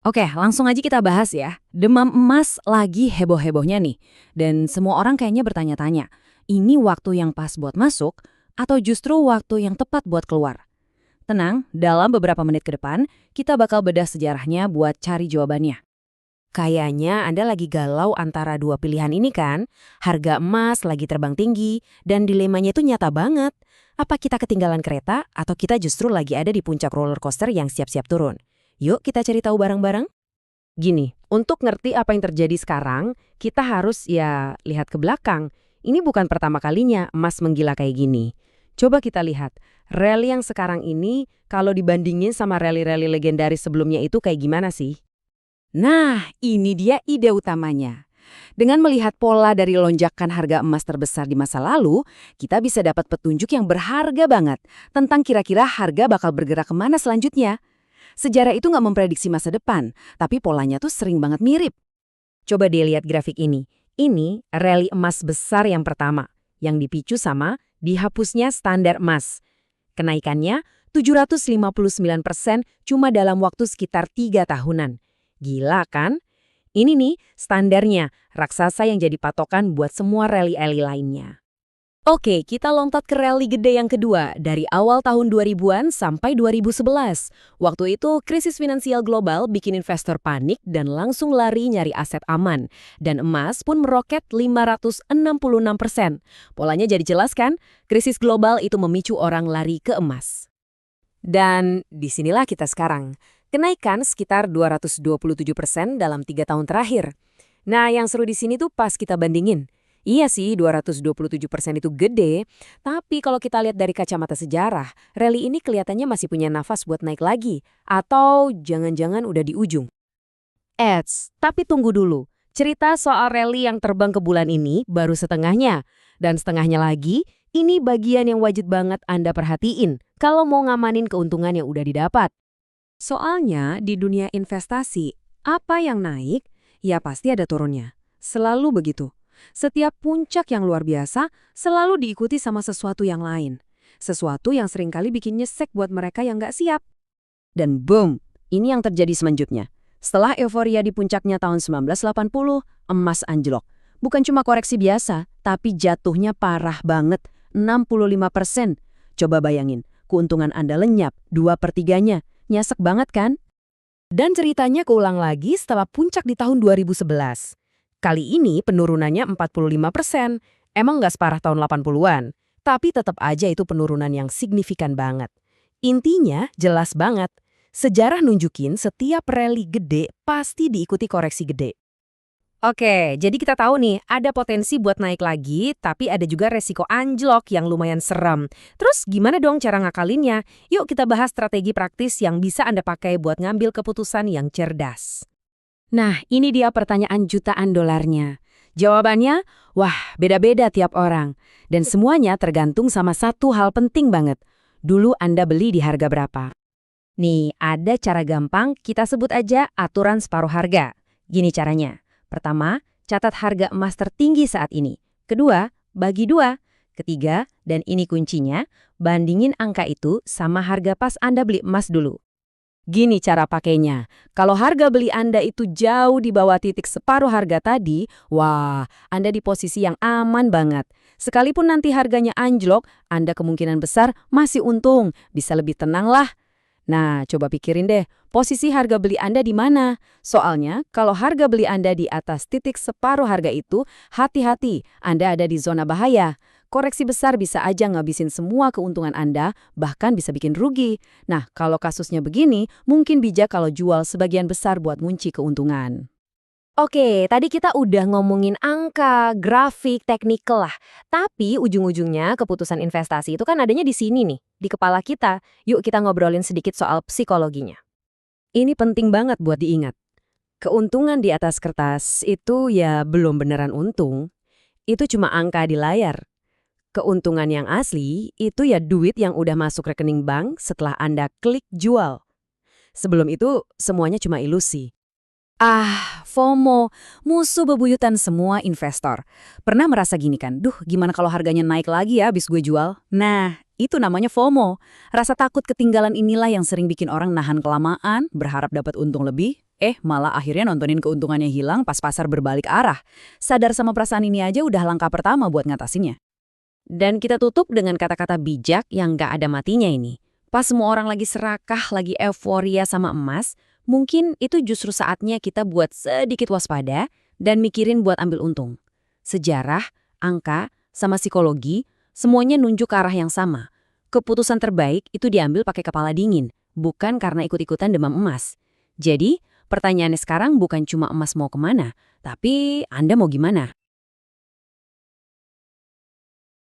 Oke, langsung aja kita bahas ya. Demam emas lagi heboh-hebohnya nih. Dan semua orang kayaknya bertanya-tanya, ini waktu yang pas buat masuk atau justru waktu yang tepat buat keluar? Tenang, dalam beberapa menit ke depan, kita bakal bedah sejarahnya buat cari jawabannya. Kayaknya Anda lagi galau antara dua pilihan ini kan? Harga emas lagi terbang tinggi, dan dilemanya itu nyata banget. Apa kita ketinggalan kereta, atau kita justru lagi ada di puncak roller coaster yang siap-siap turun? Yuk kita cari tahu bareng-bareng. Gini, untuk ngerti apa yang terjadi sekarang, kita harus lihat ke belakang. Ini bukan pertama kalinya emas menggila kayak gini. Coba kita lihat, rally yang sekarang ini kalau dibandingin sama rally-rally legendaris sebelumnya itu kayak gimana sih? Nah, ini dia ide utamanya. Dengan melihat pola dari lonjakan harga emas terbesar di masa lalu, kita bisa dapat petunjuk yang berharga banget tentang kira-kira harga bakal bergerak kemana selanjutnya. Sejarah itu nggak memprediksi masa depan, tapi polanya tuh sering banget mirip. Coba dilihat grafik ini. Ini rally emas besar yang pertama, yang dipicu sama dihapusnya standar emas. Kenaikannya 759% cuma dalam waktu sekitar 3 tahunan. Gila kan? Ini nih standarnya, raksasa yang jadi patokan buat semua rally-rally lainnya. Oke, kita lompat ke rally gede yang kedua, dari awal tahun 2000-an sampai 2011. Waktu itu, krisis finansial global bikin investor panik dan langsung lari nyari aset aman. Dan emas pun meroket 566%. Polanya jadi jelas kan? Krisis global itu memicu orang lari ke emas. Dan disinilah kita sekarang. Kenaikan sekitar 227% dalam 3 tahun terakhir. Nah, yang seru di sini tuh pas kita bandingin. Iya sih, 227% itu gede, tapi kalau kita lihat dari kacamata sejarah, rally ini kelihatannya masih punya nafas buat naik lagi. Atau jangan-jangan udah di ujung. Tapi tunggu dulu. Cerita soal rally yang terbang ke bulan ini baru setengahnya. Dan setengahnya lagi, ini bagian yang wajib banget Anda perhatiin kalau mau ngamanin keuntungan yang udah didapat. Soalnya di dunia investasi, apa yang naik, ya pasti ada turunnya. Selalu begitu. Setiap puncak yang luar biasa selalu diikuti sama sesuatu yang lain. Sesuatu yang seringkali bikin nyesek buat mereka yang nggak siap. Dan boom, ini yang terjadi selanjutnya. Setelah euforia di puncaknya tahun 1980, emas anjlok. Bukan cuma koreksi biasa, tapi jatuhnya parah banget, 65%. Coba bayangin, keuntungan Anda lenyap, 2/3-nya. Nyesek banget kan? Dan ceritanya keulang lagi setelah puncak di tahun 2011. Kali ini penurunannya 45%. Emang nggak separah tahun 80-an. Tapi tetap aja itu penurunan yang signifikan banget. Intinya jelas banget. Sejarah nunjukin setiap rally gede pasti diikuti koreksi gede. Oke, jadi kita tahu nih, ada potensi buat naik lagi, tapi ada juga resiko anjlok yang lumayan seram. Terus gimana dong cara ngakalinnya? Yuk kita bahas strategi praktis yang bisa Anda pakai buat ngambil keputusan yang cerdas. Nah, ini dia pertanyaan jutaan dolarnya. Jawabannya, wah, beda-beda tiap orang. Dan semuanya tergantung sama satu hal penting banget. Dulu Anda beli di harga berapa? Nih, ada cara gampang, kita sebut aja aturan separuh harga. Gini caranya. Pertama, catat harga emas tertinggi saat ini. Kedua, bagi 2. Ketiga, dan ini kuncinya, bandingin angka itu sama harga pas Anda beli emas dulu. Gini cara pakainya. Kalau harga beli Anda itu jauh di bawah titik separuh harga tadi, wah, Anda di posisi yang aman banget. Sekalipun nanti harganya anjlok, Anda kemungkinan besar masih untung, bisa lebih tenang lah. Nah, coba pikirin deh, posisi harga beli Anda di mana? Soalnya, kalau harga beli Anda di atas titik separuh harga itu, hati-hati, Anda ada di zona bahaya. Koreksi besar bisa aja ngabisin semua keuntungan Anda, bahkan bisa bikin rugi. Nah, kalau kasusnya begini, mungkin bijak kalau jual sebagian besar buat ngunci keuntungan. Oke, tadi kita udah ngomongin angka, grafik, teknikal lah. Tapi ujung-ujungnya keputusan investasi itu kan adanya di sini nih, di kepala kita. Yuk kita ngobrolin sedikit soal psikologinya. Ini penting banget buat diingat. Keuntungan di atas kertas itu ya belum beneran untung. Itu cuma angka di layar. Keuntungan yang asli itu ya duit yang udah masuk rekening bank setelah Anda klik jual. Sebelum itu semuanya cuma ilusi. FOMO, musuh bebuyutan semua investor. Pernah merasa gini kan, duh gimana kalau harganya naik lagi ya abis gue jual? Nah, Itu namanya FOMO. Rasa takut ketinggalan inilah yang sering bikin orang nahan kelamaan, berharap dapat untung lebih, malah akhirnya nontonin keuntungannya hilang pas pasar berbalik arah. Sadar sama perasaan ini aja udah langkah pertama buat ngatasinnya. Dan kita tutup dengan kata-kata bijak yang nggak ada matinya ini. Pas semua orang lagi serakah, lagi euforia sama emas, mungkin itu justru saatnya kita buat sedikit waspada dan mikirin buat ambil untung. Sejarah, angka, sama psikologi, semuanya nunjuk ke arah yang sama. Keputusan terbaik itu diambil pakai kepala dingin, bukan karena ikut-ikutan demam emas. Jadi, pertanyaannya sekarang bukan cuma emas mau kemana, tapi Anda mau gimana?